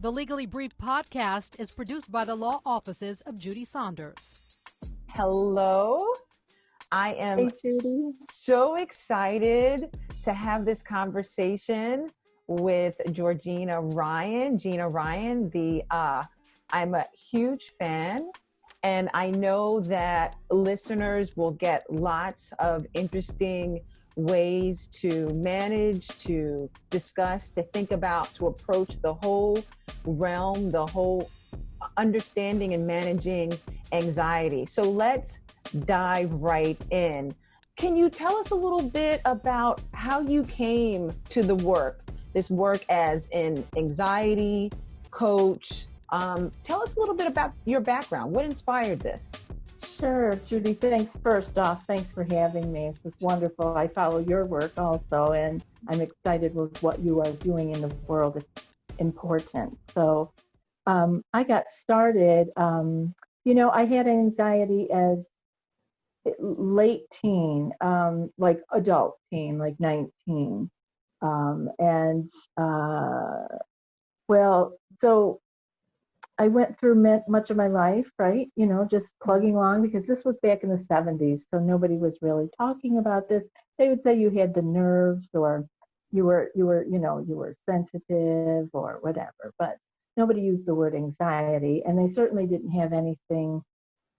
The Legally Brief podcast is produced by the law offices of Judy Saunders. Hello. I am so excited to have this conversation with Gina Ryan. Gina Ryan, I'm a huge fan, and I know that listeners will get lots of interesting ways to manage, to discuss, to think about, to approach the whole realm, the whole understanding and managing anxiety. So let's dive right in. Can you tell us a little bit about how you came to this work as an anxiety coach? Tell us a little bit about your background. What inspired this? Sure, Judy. Thanks. First off, thanks for having me. This is wonderful. I follow your work also, and I'm excited with what you are doing in the world. It's important. So I got started, I had anxiety as late teen, like adult teen, like 19. So I went through much of my life, right? Just plugging along, because this was back in the 70s. So nobody was really talking about this. They would say you had the nerves, or you were sensitive or whatever, but nobody used the word anxiety, and they certainly didn't have anything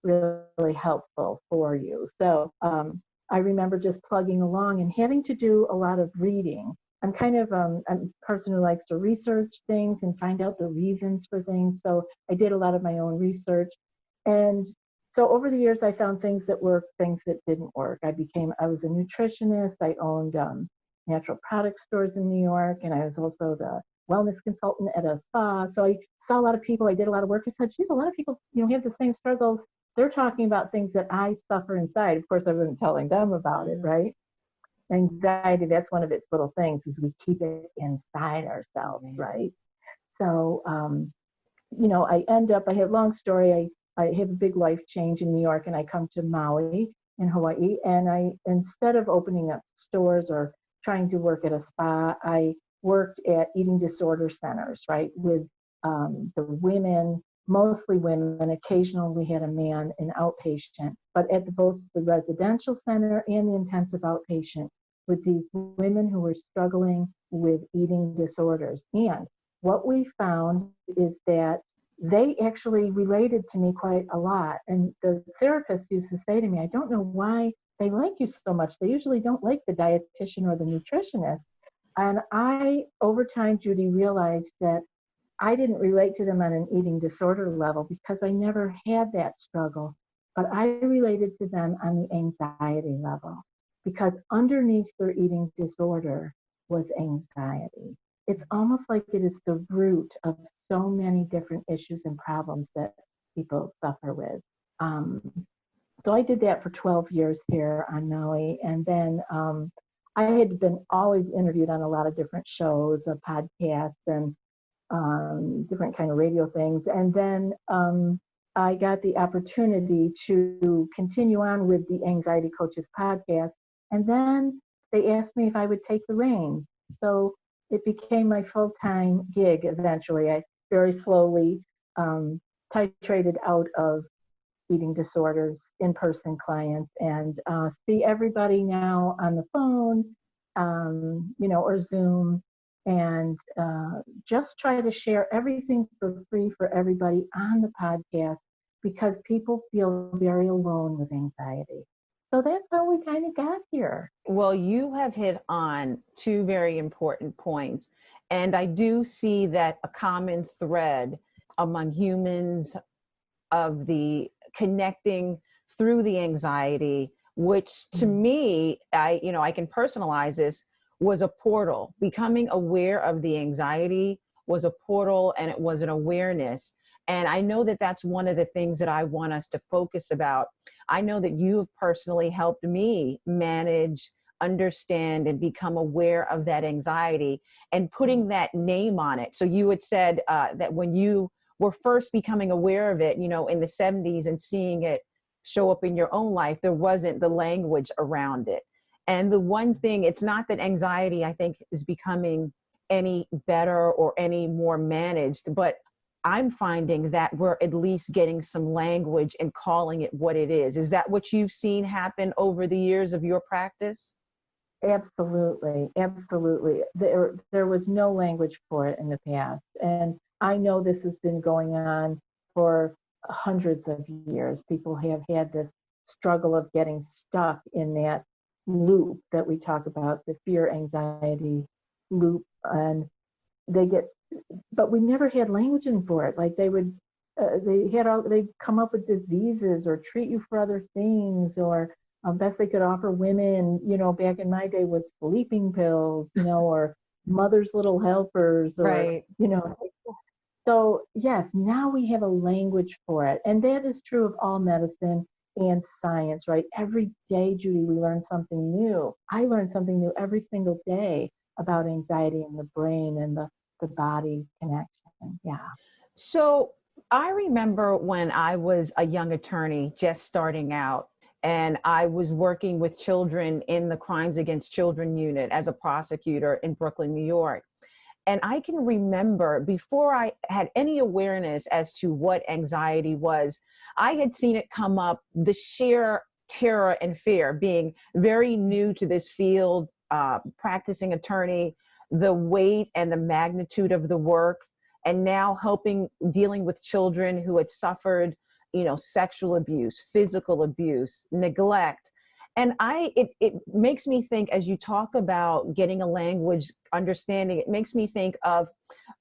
really helpful for you. So I remember just plugging along and having to do a lot of reading. I'm kind of I'm a person who likes to research things and find out the reasons for things. So I did a lot of my own research. And so over the years, I found things that worked, things that didn't work. I was a nutritionist. I owned natural product stores in New York, and I was also the wellness consultant at a spa. So I saw a lot of people. I did a lot of work. I said, geez, a lot of people, have the same struggles. They're talking about things that I suffer inside. Of course, I wasn't telling them about it, right? Anxiety, that's one of its little things, is we keep it inside ourselves, right? So, I have a long story. I have a big life change in New York, and I come to Maui in Hawaii. And instead of opening up stores or trying to work at a spa, I worked at eating disorder centers, right, with the women, mostly women. Occasionally we had a man, an outpatient, but at both the residential center and the intensive outpatient, with these women who were struggling with eating disorders. And what we found is that they actually related to me quite a lot. And the therapist used to say to me, I don't know why they like you so much. They usually don't like the dietitian or the nutritionist. And I, over time, Judy, realized that I didn't relate to them on an eating disorder level because I never had that struggle, but I related to them on the anxiety level, because underneath their eating disorder was anxiety. It's almost like it is the root of so many different issues and problems that people suffer with. So I did that for 12 years here on Maui, and then I had been always interviewed on a lot of different shows, podcasts, and different kind of radio things. And then I got the opportunity to continue on with the Anxiety Coaches podcast. And then they asked me if I would take the reins. So it became my full-time gig eventually. I very slowly titrated out of eating disorders, in-person clients, and see everybody now on the phone, or Zoom, and just try to share everything for free for everybody on the podcast, because people feel very alone with anxiety. So that's how we kind of got here. Well, you have hit on two very important points. And I do see that a common thread among humans of the connecting through the anxiety, which to me, I can personalize this, was a portal. Becoming aware of the anxiety was a portal, and it was an awareness. And I know that that's one of the things that I want us to focus about. I know that you have personally helped me manage, understand, and become aware of that anxiety and putting that name on it. So you had said that when you were first becoming aware of it, in the 70s, and seeing it show up in your own life, there wasn't the language around it. And the one thing, it's not that anxiety, I think, is becoming any better or any more managed, but I'm finding that we're at least getting some language and calling it what it is. Is that what you've seen happen over the years of your practice? Absolutely, absolutely. There was no language for it in the past. And I know this has been going on for hundreds of years. People have had this struggle of getting stuck in that loop that we talk about, the fear anxiety loop. And they get, but we never had languaging for it. Like they'd come up with diseases or treat you for other things, or best they could offer women, back in my day was sleeping pills, or mother's little helpers, or, Right. So yes, now we have a language for it. And that is true of all medicine and science, right? Every day, Judy, we learn something new. I learn something new every single day about anxiety and the brain and the body connection. Yeah. So I remember when I was a young attorney just starting out, and I was working with children in the Crimes Against Children unit as a prosecutor in Brooklyn, New York. And I can remember, before I had any awareness as to what anxiety was, I had seen it come up, the sheer terror and fear, being very new to this field, practicing attorney, the weight and the magnitude of the work, and now dealing with children who had suffered, sexual abuse, physical abuse, neglect. And it makes me think, as you talk about getting a language understanding, it makes me think of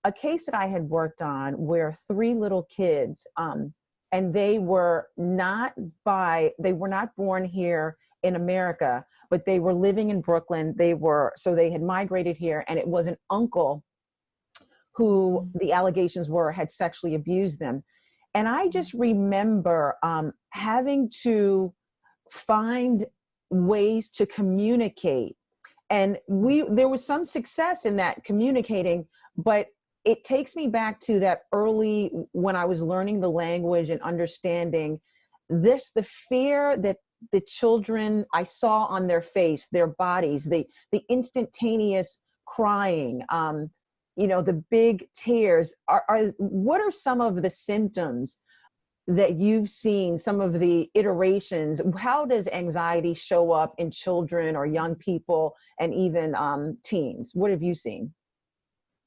a case that I had worked on where 3 little kids, and they were not born here in America, but they were living in Brooklyn. So they had migrated here, and it was an uncle who the allegations were had sexually abused them. And I just remember having to find ways to communicate. And there was some success in that communicating, but it takes me back to that early, when I was learning the language and understanding the fear that the children, I saw on their face, their bodies, the instantaneous crying, the big tears. What are some of the symptoms that you've seen, some of the iterations? How does anxiety show up in children or young people and even teens? What have you seen?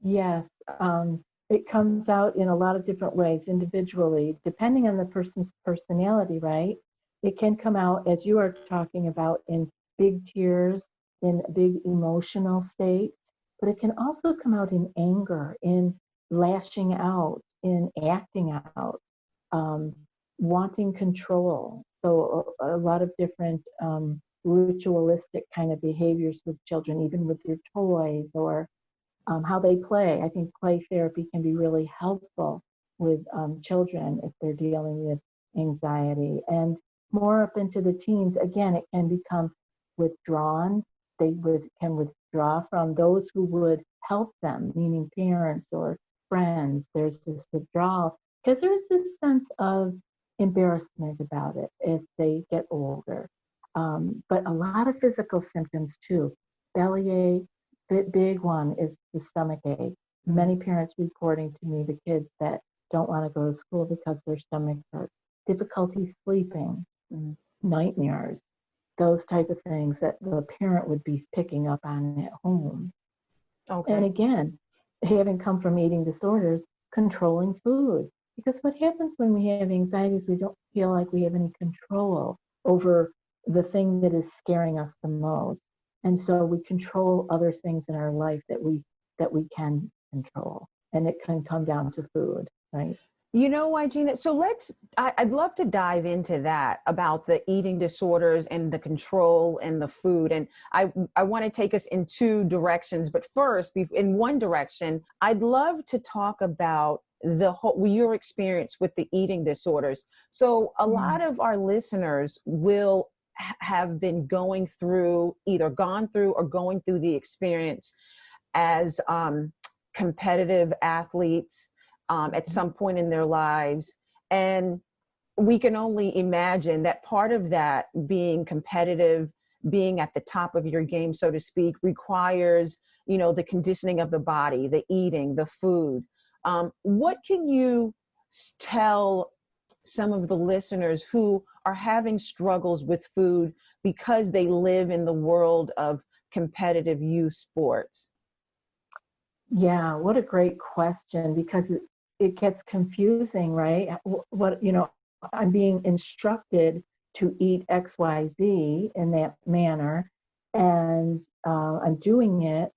Yes, it comes out in a lot of different ways individually, depending on the person's personality, right? It can come out, as you are talking about, in big tears, in big emotional states, but it can also come out in anger, in lashing out, in acting out, wanting control. So a lot of different ritualistic kind of behaviors with children, even with your toys, or how they play. I think play therapy can be really helpful with children if they're dealing with anxiety. And more up into the teens, again, it can become withdrawn. They can withdraw from those who would help them, meaning parents or friends. There's this withdrawal because there's this sense of embarrassment about it as they get older. But a lot of physical symptoms too. Bellyache, the big one is the stomach ache. Many parents reporting to me the kids that don't want to go to school because their stomach hurts. Difficulty sleeping, nightmares, those type of things that the parent would be picking up on at home. Okay. And again, having come from eating disorders, controlling food. Because what happens when we have anxiety is we don't feel like we have any control over the thing that is scaring us the most. And so we control other things in our life that we can control. And it can come down to food, right? You know why, Gina? So I'd love to dive into that, about the eating disorders and the control and the food. And I want to take us in 2 directions. But first, in one direction, I'd love to talk about your experience with the eating disorders. So a lot of our listeners will have been gone through or going through the experience as competitive athletes at some point in their lives. And we can only imagine that part of that, being competitive, being at the top of your game, so to speak, requires the conditioning of the body, the eating, the food. What can you tell some of the listeners who are having struggles with food because they live in the world of competitive youth sports? Yeah, what a great question, because it gets confusing, right? What, I'm being instructed to eat XYZ in that manner, and I'm doing it,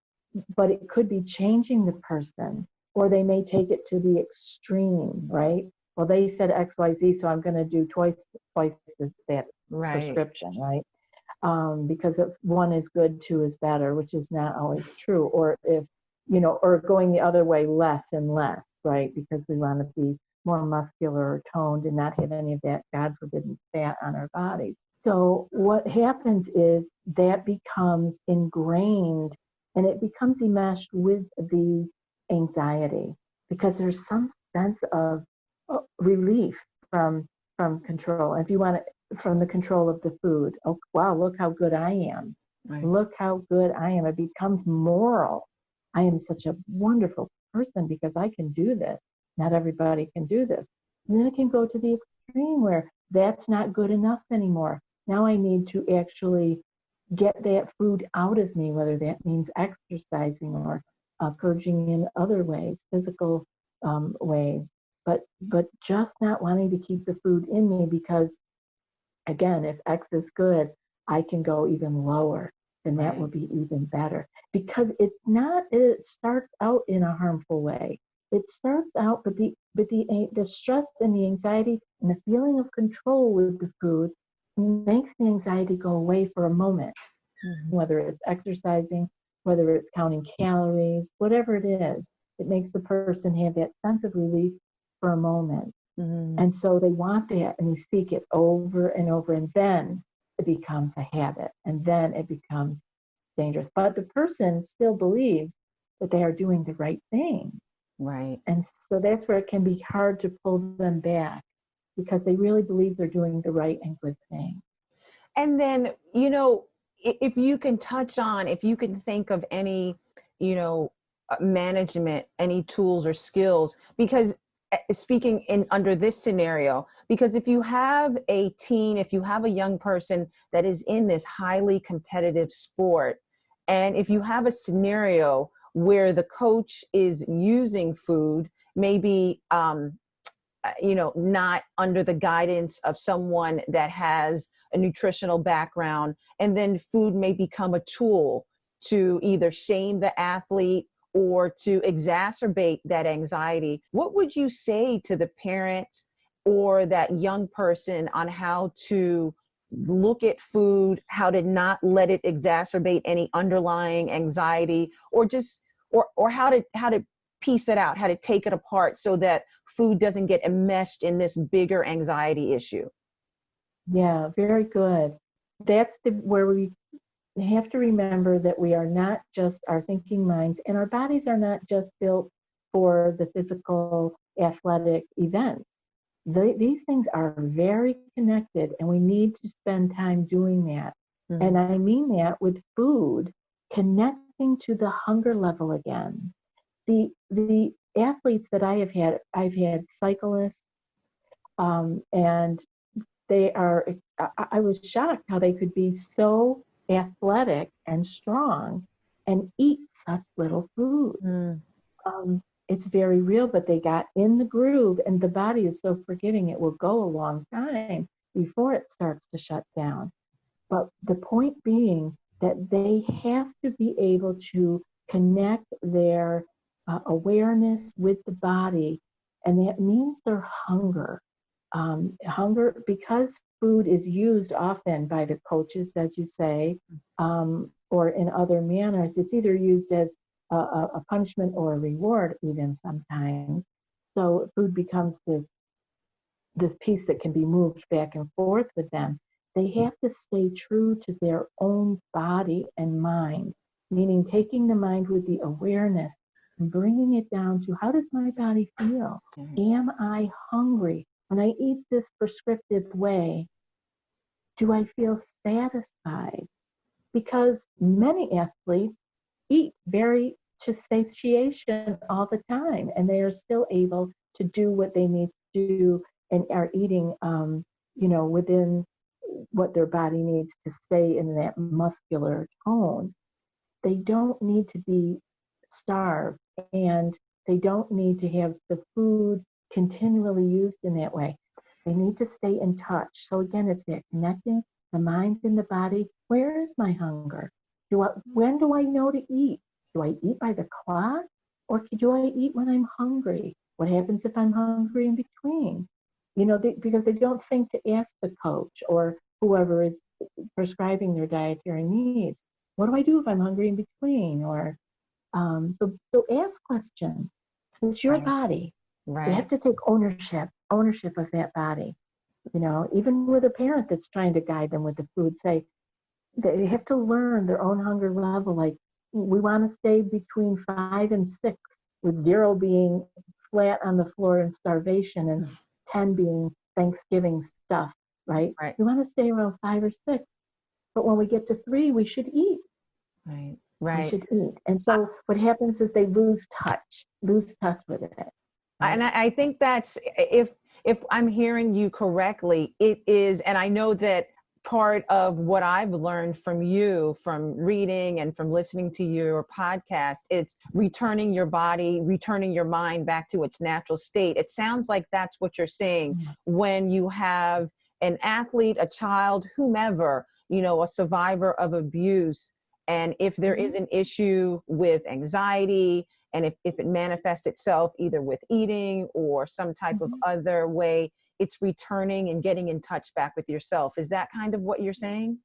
but it could be changing the person, or they may take it to the extreme, right? Well, they said XYZ, so I'm going to do twice that prescription, right? Because if one is good, two is better, which is not always true. Or if, or going the other way, less and less, right? Because we want to be more muscular or toned and not have any of that, God forbidden, fat on our bodies. So what happens is that becomes ingrained, and it becomes enmeshed with the anxiety, because there's some sense of relief from control. And if you want to, from the control of the food. Oh, wow, look how good I am. Right. Look how good I am. It becomes moral. I am such a wonderful person because I can do this. Not everybody can do this. And then it can go to the extreme where that's not good enough anymore. Now I need to actually get that food out of me, whether that means exercising or purging in other ways, physical ways, but just not wanting to keep the food in me, because again, if X is good, I can go even lower, and that would be even better. Because it starts out in a harmful way. It starts out, but the stress and the anxiety and the feeling of control with the food makes the anxiety go away for a moment. Mm-hmm. Whether it's exercising, whether it's counting calories, whatever it is, it makes the person have that sense of relief for a moment. Mm-hmm. And so they want that, and they seek it over and over, and then it becomes a habit, and then it becomes dangerous. But the person still believes that they are doing the right thing. Right. And so that's where it can be hard to pull them back, because they really believe they're doing the right and good thing. And then, if you can touch on, if you can think of any, management, any tools or skills, because speaking in under this scenario, because if you have a teen, if you have a young person that is in this highly competitive sport, and if you have a scenario where the coach is using food, maybe, not under the guidance of someone that has a nutritional background, and then food may become a tool to either shame the athlete or to exacerbate that anxiety, what would you say to the parents or that young person on how to look at food, how to not let it exacerbate any underlying anxiety, or just, or how to piece it out, how to take it apart so that food doesn't get enmeshed in this bigger anxiety issue? Yeah, very good. That's where we have to remember that we are not just our thinking minds, and our bodies are not just built for the physical athletic events. These things are very connected, and we need to spend time doing that. Mm-hmm. And I mean that with food, connecting to the hunger level again. The athletes that I've had cyclists, and I was shocked how they could be so athletic and strong and eat such little food. It's very real, but they got in the groove, and the body is so forgiving, it will go a long time before it starts to shut down. But the point being that they have to be able to connect their awareness with the body, and that means their hunger. Hunger, because food is used often by the coaches, as you say, or in other manners. It's either used as a punishment or a reward, even sometimes. So food becomes this piece that can be moved back and forth with them. They have to stay true to their own body and mind, meaning taking the mind with the awareness and bringing it down to, how does my body feel? Am I hungry? When I eat this prescriptive way, do I feel satisfied? Because many athletes eat very to satiation all the time, and they are still able to do what they need to do and are eating, within what their body needs to stay in that muscular tone. They don't need to be starved, and they don't need to have the food continually used in that way. They need to stay in touch. So again, it's that connecting the mind and the body. Where is my hunger? When do I know to eat? Do I eat by the clock, or do I eat when I'm hungry? What happens if I'm hungry in between? Because they don't think to ask the coach or whoever is prescribing their dietary needs. What do I do if I'm hungry in between? Or so ask questions. It's your body. Right. You have to take ownership of that body. Even with a parent that's trying to guide them with the food, say they have to learn their own hunger level. Like, we want to stay between 5 and 6, with 0 being flat on the floor in starvation and 10 being Thanksgiving stuff, right? Right. We want to stay around 5 or 6. But when we get to 3, we should eat. Right. We should eat. And so what happens is they lose touch with it. Right? And I think that's, if I'm hearing you correctly, it is, and I know that part of what I've learned from you, from reading and from listening to your podcast, it's returning your body, returning your mind back to its natural state. It sounds like that's what you're saying when you have an athlete, a child, whomever, a survivor of abuse. And if there is an issue with anxiety, and if it manifests itself either with eating or some type of other way, it's returning and getting in touch back with yourself. Is that kind of what you're saying?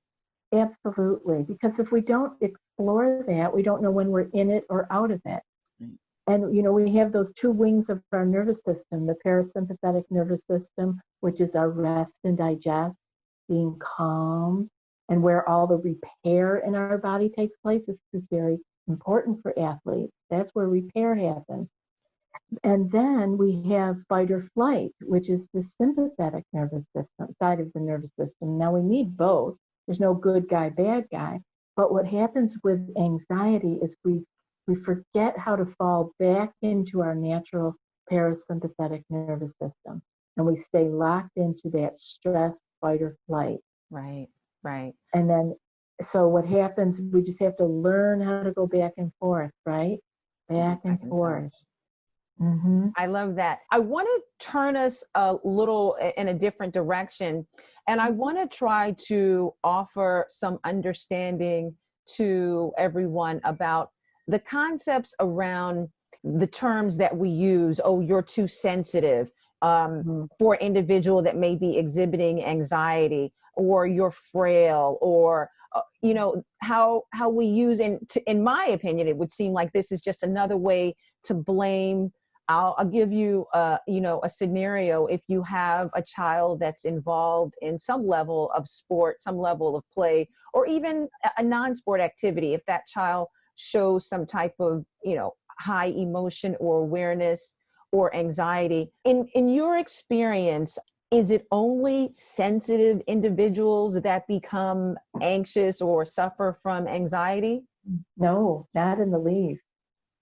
Absolutely. Because if we don't explore that, we don't know when we're in it or out of it. And, we have those 2 wings of our nervous system, the parasympathetic nervous system, which is our rest and digest, being calm, and where all the repair in our body takes place. This is very important for athletes. That's where repair happens. And then we have fight or flight, which is the sympathetic nervous system side of the nervous system. Now, we need both. There's no good guy, bad guy. But what happens with anxiety is we forget how to fall back into our natural parasympathetic nervous system. And we stay locked into that stress, fight or flight. Right. And then, so what happens, we just have to learn how to go back and forth, right? Back and forth. I love that. I want to turn us a little in a different direction. And I want to try to offer some understanding to everyone about the concepts around the terms that we use. Oh, you're too sensitive, for an individual that may be exhibiting anxiety, or you're frail, or how we use, in my opinion, it would seem like this is just another way to blame. I'll give you a scenario. If you have a child that's involved in some level of sport, some level of play, or even a non-sport activity, if that child shows some type of high emotion or awareness or anxiety, in your experience, is it only sensitive individuals that become anxious or suffer from anxiety? No, not in the least.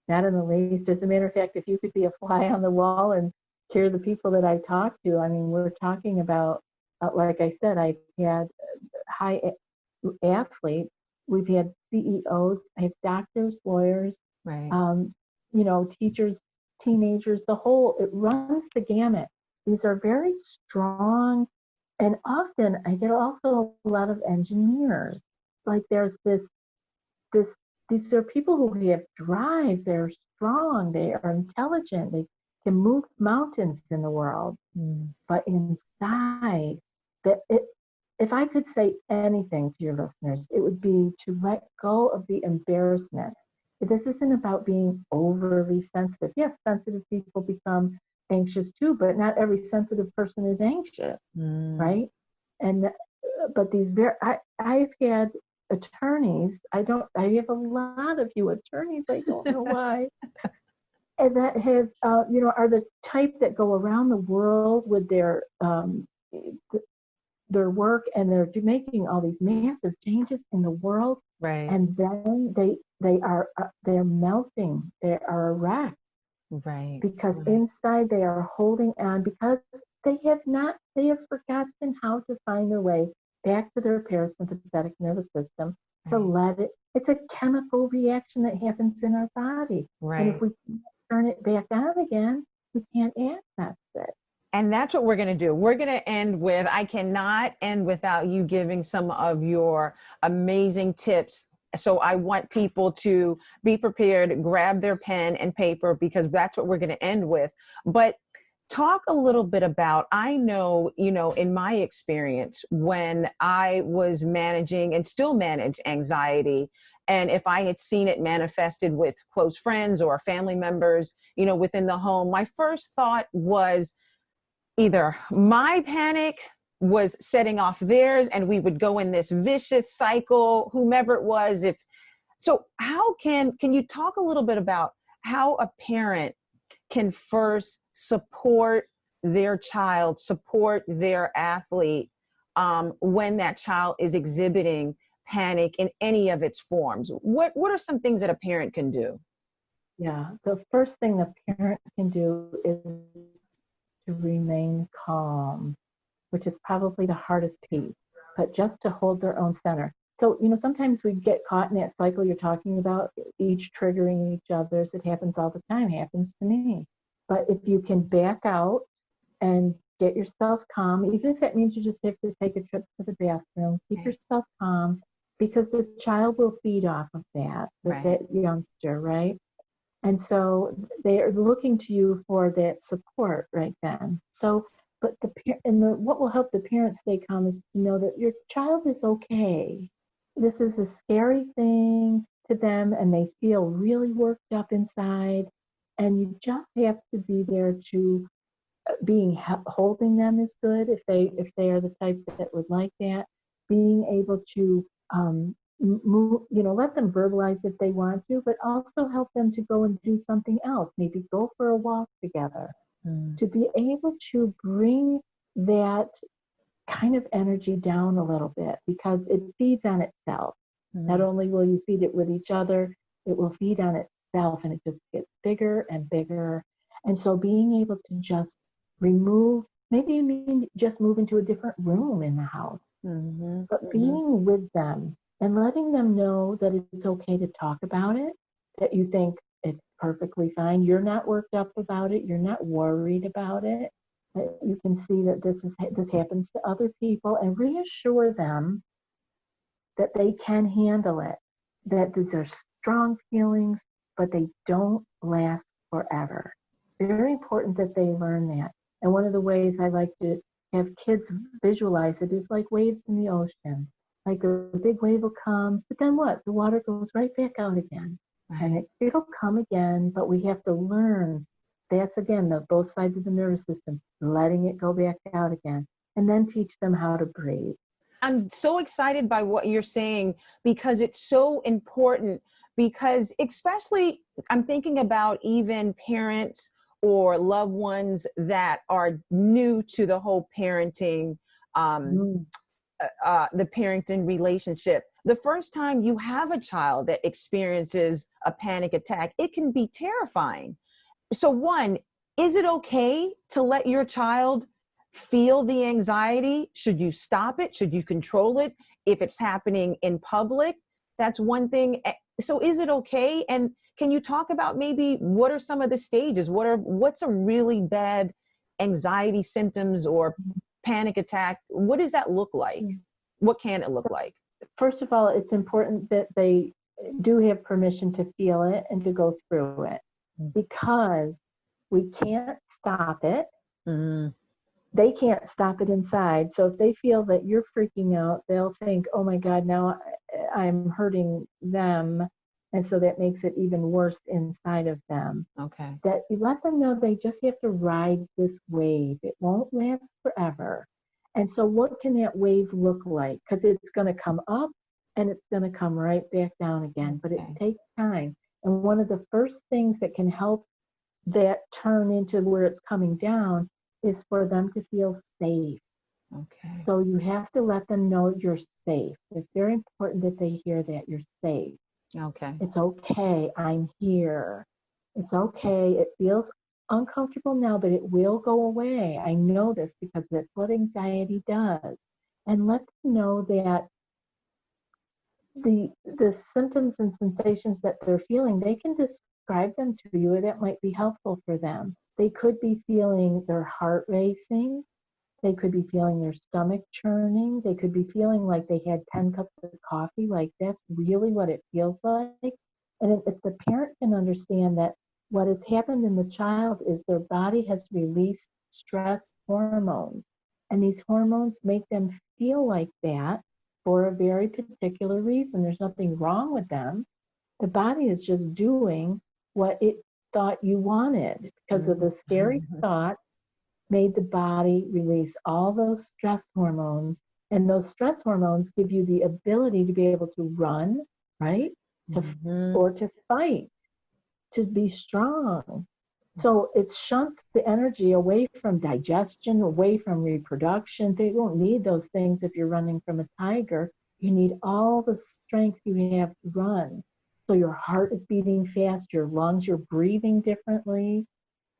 Not in the least. As a matter of fact, if you could be a fly on the wall and hear the people that I talk to, I mean, we're talking about, like I said, I've had high athletes, we've had CEOs, I have doctors, lawyers, right. Teachers, teenagers, it runs the gamut. These are very strong, and often I get also a lot of engineers. Like there's these are people who have drive, they're strong, they are intelligent, they can move mountains in the world. But inside, if I could say anything to your listeners, it would be to let go of the embarrassment. This isn't about being overly sensitive. Yes, sensitive people become anxious too, but not every sensitive person is anxious, right? But I've had attorneys. I have a lot of you attorneys. I don't know why. And that have, are the type that go around the world with their work, and they're making all these massive changes in the world. Right. And then they're melting. They are a wreck. Right. Because Right. inside they are holding on because they have forgotten how to find their way back to their parasympathetic nervous system to let it. It's a chemical reaction that happens in our body. And if Right. we can't turn it back on again, we can't access it. And that's what we're going to do. We're going to end with, I cannot end without you giving some of your amazing tips. So I want people to be prepared, grab their pen and paper, because that's what we're going to end with. But talk a little bit about, I know, in my experience, when I was managing and still manage anxiety, and if I had seen it manifested with close friends or family members, within the home, my first thought was, either my panic was setting off theirs and we would go in this vicious cycle, whomever it was. So how can you talk a little bit about how a parent can first support their child, support their athlete, when that child is exhibiting panic in any of its forms? What are some things that a parent can do? Yeah, the first thing the parent can do is to remain calm, which is probably the hardest piece, but just to hold their own center. So, sometimes we get caught in that cycle you're talking about, each triggering each other's. It happens all the time, happens to me. But if you can back out and get yourself calm, even if that means you just have to take a trip to the bathroom, keep yourself calm, because the child will feed off of that youngster, right? And so they are looking to you for that support right then. So, but what will help the parents stay calm is to know that your child is okay. This is a scary thing to them, and they feel really worked up inside. And you just have to be there to holding them is good if they are the type that would like that. Being able to move, let them verbalize if they want to, but also help them to go and do something else. Maybe go for a walk together. To be able to bring that kind of energy down a little bit, because it feeds on itself. Not only will you feed it with each other, it will feed on itself, and it just gets bigger and bigger. And so being able to just maybe just move into a different room in the house, but being with them and letting them know that it's okay to talk about it, that you think it's perfectly fine. You're not worked up about it. You're not worried about it. That you can see that this happens to other people, and reassure them that they can handle it, that these are strong feelings, but they don't last forever. Very important that they learn that. And one of the ways I like to have kids visualize it is like waves in the ocean. Like a big wave will come, but then what? The water goes right back out again. Right. And it'll come again, but we have to learn. That's, again, both sides of the nervous system, letting it go back out again, and then teach them how to breathe. I'm so excited by what you're saying, because it's so important, because especially I'm thinking about even parents or loved ones that are new to the whole parenting, the parenting relationship. The first time you have a child that experiences a panic attack, it can be terrifying. So one, is it okay to let your child feel the anxiety? Should you stop it? Should you control it? If it's happening in public, that's one thing. So is it okay? And can you talk about maybe what are some of the stages? What's a really bad anxiety symptoms or panic attack? What does that look like? What can it look like? First of all, it's important that they do have permission to feel it and to go through it, because we can't stop it. They can't stop it inside. So if they feel that you're freaking out, they'll think, oh my God, now I'm hurting them. And so that makes it even worse inside of them. Okay. That you let them know they just have to ride this wave. It won't last forever. And so what can that wave look like? Because it's going to come up and it's going to come right back down again. But it takes time. And one of the first things that can help that turn into where it's coming down is for them to feel safe. Okay. So you have to let them know you're safe. It's very important that they hear that you're safe. Okay. It's okay. I'm here. It's okay. It feels uncomfortable now, but it will go away. I know this because that's what anxiety does. And let them know that the symptoms and sensations that they're feeling, they can describe them to you, that might be helpful for them. They could be feeling their heart racing. They could be feeling their stomach churning. They could be feeling like they had 10 cups of coffee. Like that's really what it feels like. And if the parent can understand that what has happened in the child is their body has released stress hormones. And these hormones make them feel like that for a very particular reason. There's nothing wrong with them. The body is just doing what it thought you wanted because of the scary thought made the body release all those stress hormones. And those stress hormones give you the ability to be able to run, right? Or to fight, to be strong. So it shunts the energy away from digestion, away from reproduction. They don't need those things if you're running from a tiger. You need all the strength you have to run. So your heart is beating fast, your lungs, you're breathing differently.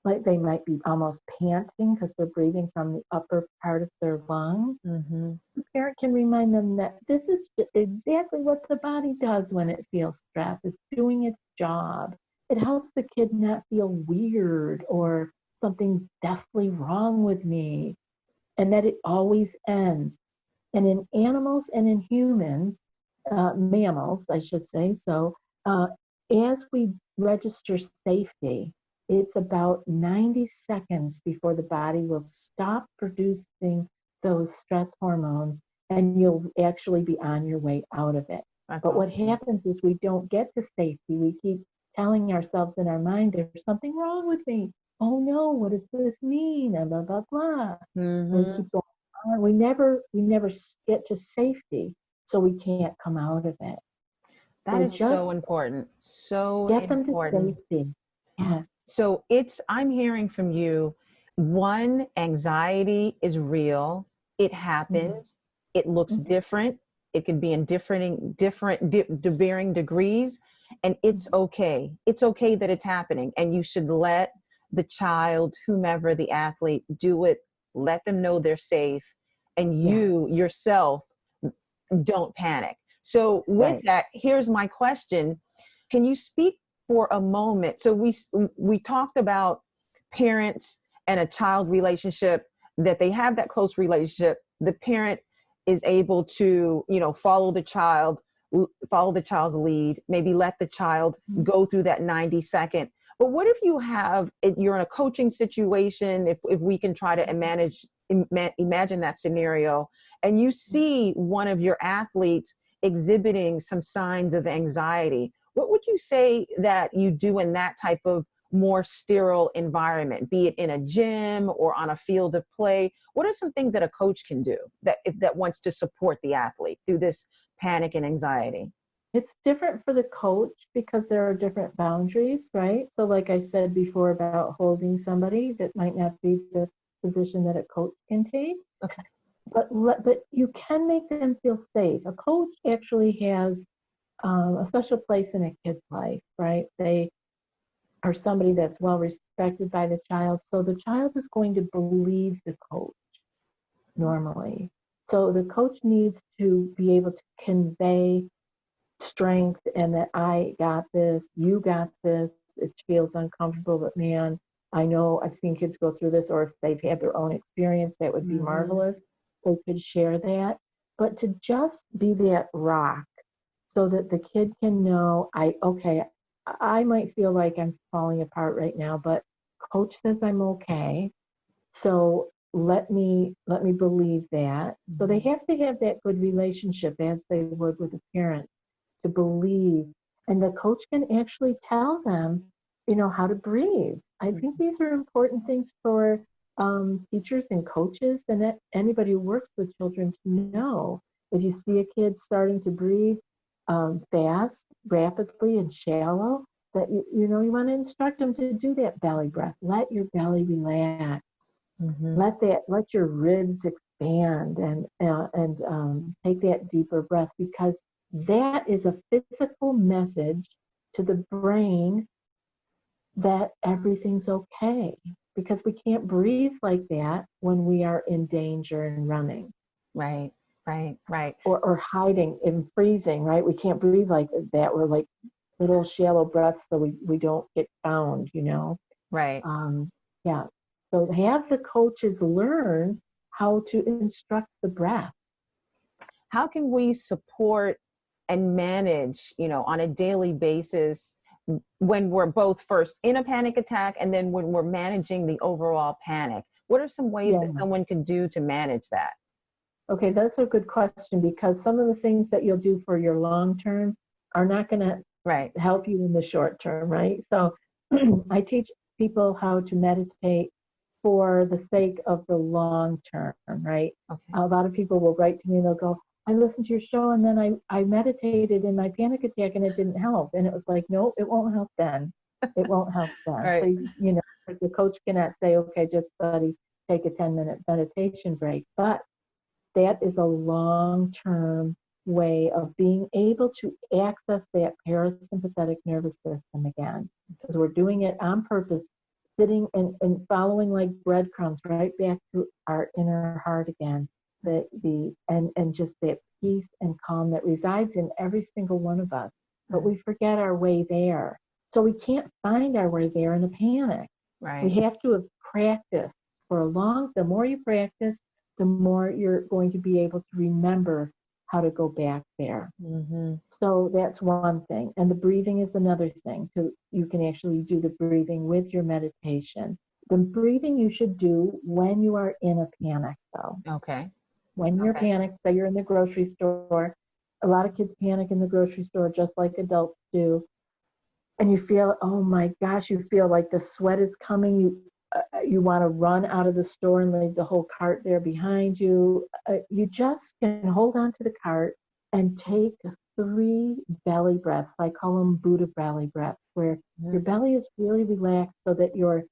Like they might be almost panting because they're breathing from the upper part of their lungs. The parent can remind them that this is exactly what the body does when it feels stress. It's doing its job. It helps the kid not feel weird or something deathly wrong with me, and that it always ends. And in animals and in humans, mammals, I should say, so as we register safety, it's about 90 seconds before the body will stop producing those stress hormones and you'll actually be on your way out of it. But what happens is we don't get to safety. We keep telling ourselves in our mind, there's something wrong with me. Oh no, what does this mean? And blah, blah, blah. We keep going on. We never get to safety, so we can't come out of it. That is so important. So get them important. to safety. Yes. So I'm hearing from you, one, anxiety is real. It happens. It looks different. It can be in different varying degrees. And it's okay. It's okay that it's happening. And you should let the child, whomever the athlete, do it. Let them know they're safe. And you yourself don't panic. So with that, here's my question. Can you speak for a moment? So we talked about parents and a child relationship, that they have that close relationship. The parent is able to, follow the child's lead, maybe let the child go through that 90-second. But what if you're in a coaching situation, if we can try to imagine that scenario, and you see one of your athletes exhibiting some signs of anxiety, what would you say that you do in that type of more sterile environment, be it in a gym or on a field of play? What are some things that a coach can do that wants to support the athlete through this panic and anxiety? It's different for the coach because there are different boundaries, right? So like I said before about holding somebody, that might not be the position that a coach can take. Okay. But you can make them feel safe. A coach actually has a special place in a kid's life, right? They are somebody that's well respected by the child. So the child is going to believe the coach normally. So the coach needs to be able to convey strength and that I got this, you got this. It feels uncomfortable, but man, I know I've seen kids go through this, or if they've had their own experience, that would be marvelous. They could share that. But to just be that rock so that the kid can know, I might feel like I'm falling apart right now, but coach says I'm okay. So let me believe that. So they have to have that good relationship as they would with a parent, to believe. And the coach can actually tell them, how to breathe. I think these are important things for teachers and coaches and anybody who works with children to know. If you see a kid starting to breathe fast, rapidly, and shallow, that you want to instruct them to do that belly breath. Let your belly relax. Let your ribs expand and take that deeper breath, because that is a physical message to the brain that everything's okay, because we can't breathe like that when we are in danger and running. Right, right, right. Or hiding and freezing, right? We can't breathe like that. We're like little shallow breaths so we don't get found, you know? Right. Yeah. So have the coaches learn how to instruct the breath. How can we support and manage, on a daily basis when we're both first in a panic attack and then when we're managing the overall panic? What are some ways that someone can do to manage that? Okay, that's a good question, because some of the things that you'll do for your long term are not going to help you in the short term, right? So I teach people how to meditate for the sake of the long term, right? Okay. A lot of people will write to me and they'll go, I listened to your show and then I meditated in my panic attack and it didn't help. And it was like, no, it won't help then. It won't help then. Right. So, like the coach cannot say, okay, just study, take a 10-minute meditation break. But that is a long-term way of being able to access that parasympathetic nervous system again, because we're doing it on purpose, sitting and following like breadcrumbs right back to our inner heart again, and just that peace and calm that resides in every single one of us. But we forget our way there. So we can't find our way there in a panic. Right. We have to have practiced the more you practice, the more you're going to be able to remember how to go back there. Mm-hmm. So that's one thing. And the breathing is another thing. You can actually do the breathing with your meditation. The breathing you should do when you are in a panic, though. Okay. When you're panicked, say you're in the grocery store, a lot of kids panic in the grocery store just like adults do. And you feel, oh my gosh, you feel like the sweat is coming. You want to run out of the store and leave the whole cart there behind you. You just can hold on to the cart and take 3 belly breaths. I call them Buddha belly breaths, where your belly is really relaxed so that your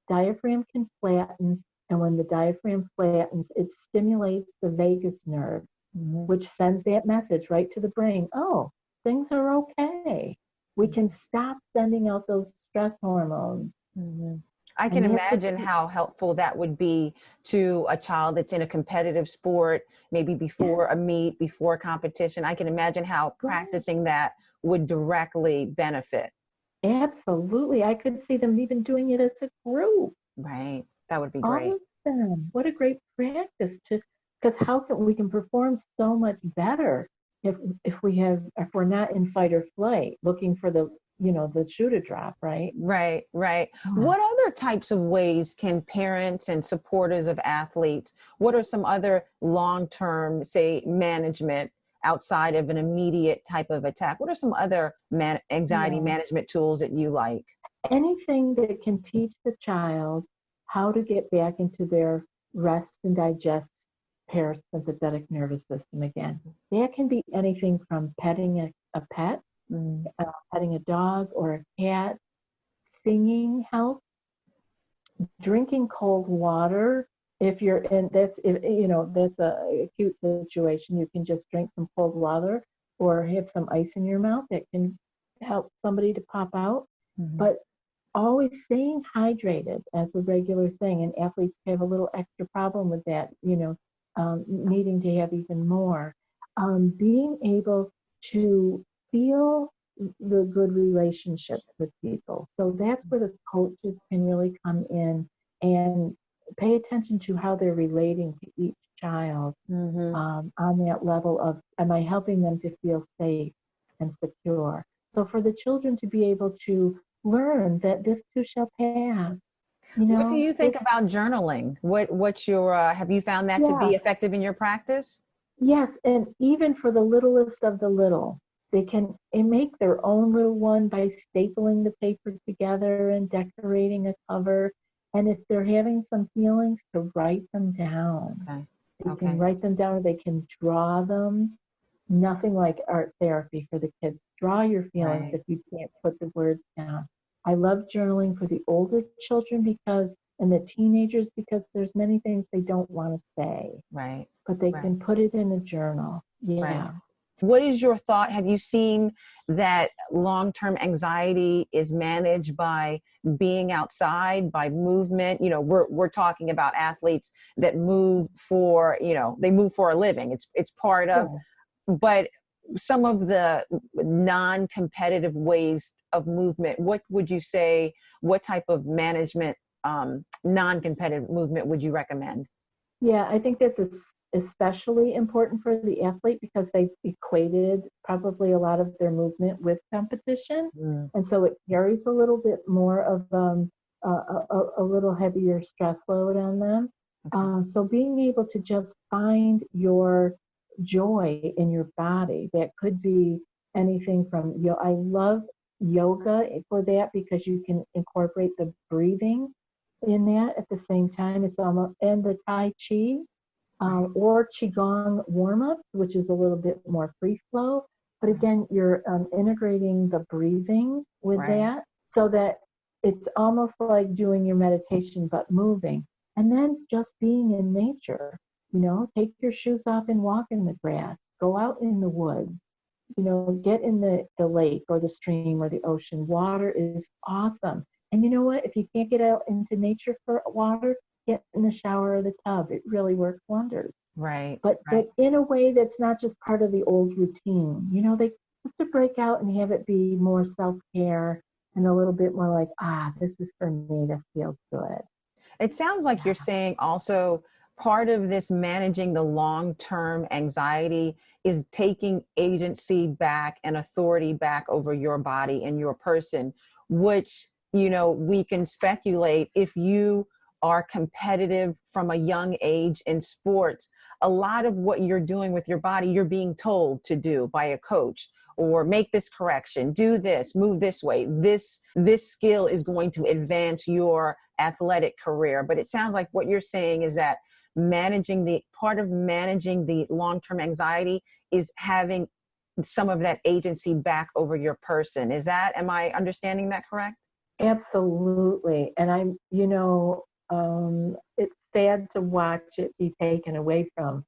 diaphragm can flatten. And when the diaphragm flattens, it stimulates the vagus nerve, which sends that message right to the brain. Oh, things are okay. We can stop sending out those stress hormones. Mm-hmm. I can imagine how helpful that would be to a child that's in a competitive sport, maybe before a meet, before competition. I can imagine how practicing that would directly benefit. Absolutely. I could see them even doing it as a group. Right. That would be great. Awesome. What a great practice because we can perform so much better if we're not in fight or flight looking for the shoe to drop, right? Right. What other types of ways can parents and supporters of athletes, what are some other long-term, say, management outside of an immediate type of attack? What are some other anxiety management tools that you like? Anything that can teach the child how to get back into their rest and digest parasympathetic nervous system again. That can be anything from petting a pet, petting a dog or a cat. Singing helps. Drinking cold water. If you're in that's a acute situation, you can just drink some cold water or have some ice in your mouth. That can help somebody to pop out. But always staying hydrated as a regular thing, and athletes have a little extra problem with that, needing to have even more. Being able to feel the good relationship with people. So that's where the coaches can really come in and pay attention to how they're relating to each child on that level of, am I helping them to feel safe and secure? So for the children to be able to learn that this too shall pass. What do you think about journaling? What's your, have you found that to be effective in your practice? Yes, and even for the littlest of the little, they can make their own little one by stapling the paper together and decorating a cover. And if they're having some feelings, to write them down. They can write them down, or they can draw them. Nothing like art therapy for the kids. Draw your feelings if you can't put the words down. I love journaling for the older children and the teenagers, because there's many things they don't want to say. Right. But they can put it in a journal. Yeah. Right. What is your thought? Have you seen that long-term anxiety is managed by being outside, by movement? You know, we're talking about athletes that move for, you know, they move for a living. It's part of, but some of the non-competitive ways of movement, what would you say, what type of management, non-competitive movement would you recommend? Yeah, I think that's especially important for the athlete because they've equated probably a lot of their movement with competition. And so it carries a little bit more of a little heavier stress load on them. So being able to just find your joy in your body, that could be anything from, I love yoga for that because you can incorporate the breathing in that at the same time. It's almost, and the Tai Chi or Qigong warm-ups, which is a little bit more free flow. But again, you're integrating the breathing with that so that it's almost like doing your meditation, but moving. And then just being in nature, take your shoes off and walk in the grass, go out in the woods, get in the lake or the stream or the ocean. Water is awesome. And you know what? If you can't get out into nature for water, get in the shower or the tub. It really works wonders. But in a way that's not just part of the old routine. They have to break out and have it be more self-care and a little bit more like, this is for me. This feels good. It sounds like you're saying also part of this managing the long-term anxiety is taking agency back and authority back over your body and your person, which, we can speculate if you are competitive from a young age in sports, a lot of what you're doing with your body, you're being told to do by a coach, or make this correction, do this, move this way. This skill is going to advance your athletic career. But it sounds like what you're saying is that part of managing the long-term anxiety is having some of that agency back over your person. Am I understanding that correct? Absolutely. And it's sad to watch it be taken away from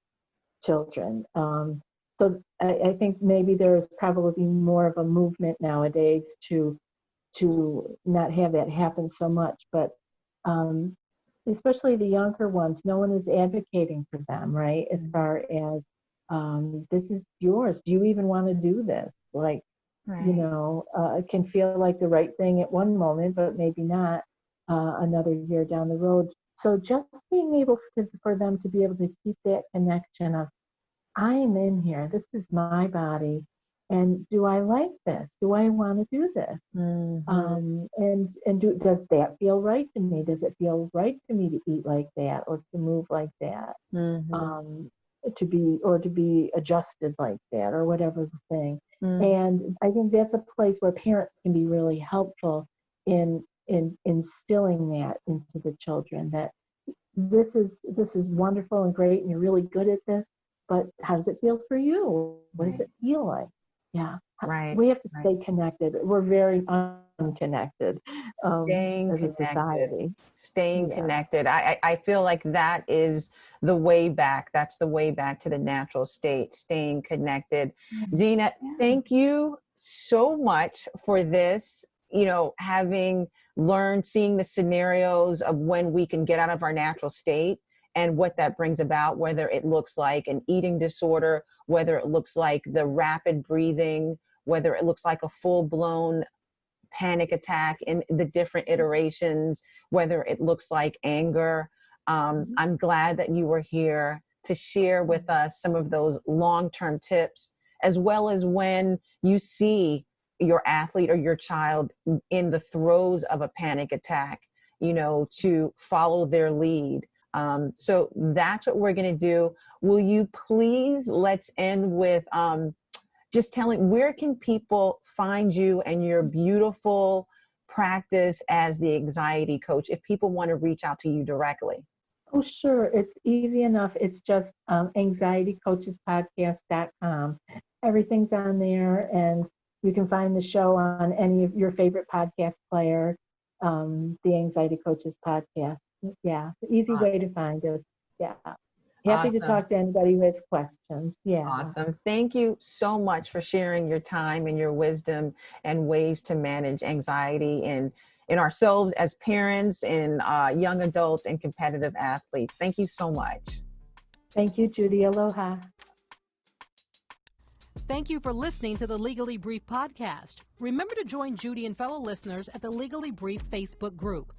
children. So I think maybe there is probably more of a movement nowadays to not have that happen so much, but especially the younger ones, no one is advocating for them, right? As far as this is yours. Do you even want to do this? It can feel like the right thing at one moment, but maybe not another year down the road. So just being able for them to be able to keep that connection of, I am in here, this is my body, and do I like this? Do I want to do this? Does that feel right to me? Does it feel right to me to eat like that or to move like that? To be adjusted like that or whatever the thing. And I think that's a place where parents can be really helpful in instilling that into the children, that this is wonderful and great and you're really good at this, but how does it feel for you? What does it feel like? Yeah. We have to stay connected. We're very unconnected as a society. Staying connected. I feel like that is the way back. That's the way back to the natural state, staying connected. Gina, thank you so much for this, having learned, seeing the scenarios of when we can get out of our natural state and what that brings about, whether it looks like an eating disorder, whether it looks like the rapid breathing, whether it looks like a full-blown panic attack in the different iterations, whether it looks like anger. I'm glad that you were here to share with us some of those long-term tips, as well as when you see your athlete or your child in the throes of a panic attack, to follow their lead. So that's what we're going to do. Will you please, let's end with just telling, where can people find you and your beautiful practice as the anxiety coach if people want to reach out to you directly? Oh, sure. It's easy enough. It's just anxietycoachespodcast.com. Everything's on there, and you can find the show on any of your favorite podcast player, the Anxiety Coaches Podcast. Yeah, the easy way to find us. Yeah. Happy to Awesome. talk to anybody who has questions. Yeah. Awesome. Thank you so much for sharing your time and your wisdom and ways to manage anxiety in ourselves as parents and young adults and competitive athletes. Thank you so much. Thank you, Judy. Aloha. Thank you for listening to the Legally Brief podcast. Remember to join Judy and fellow listeners at the Legally Brief Facebook group.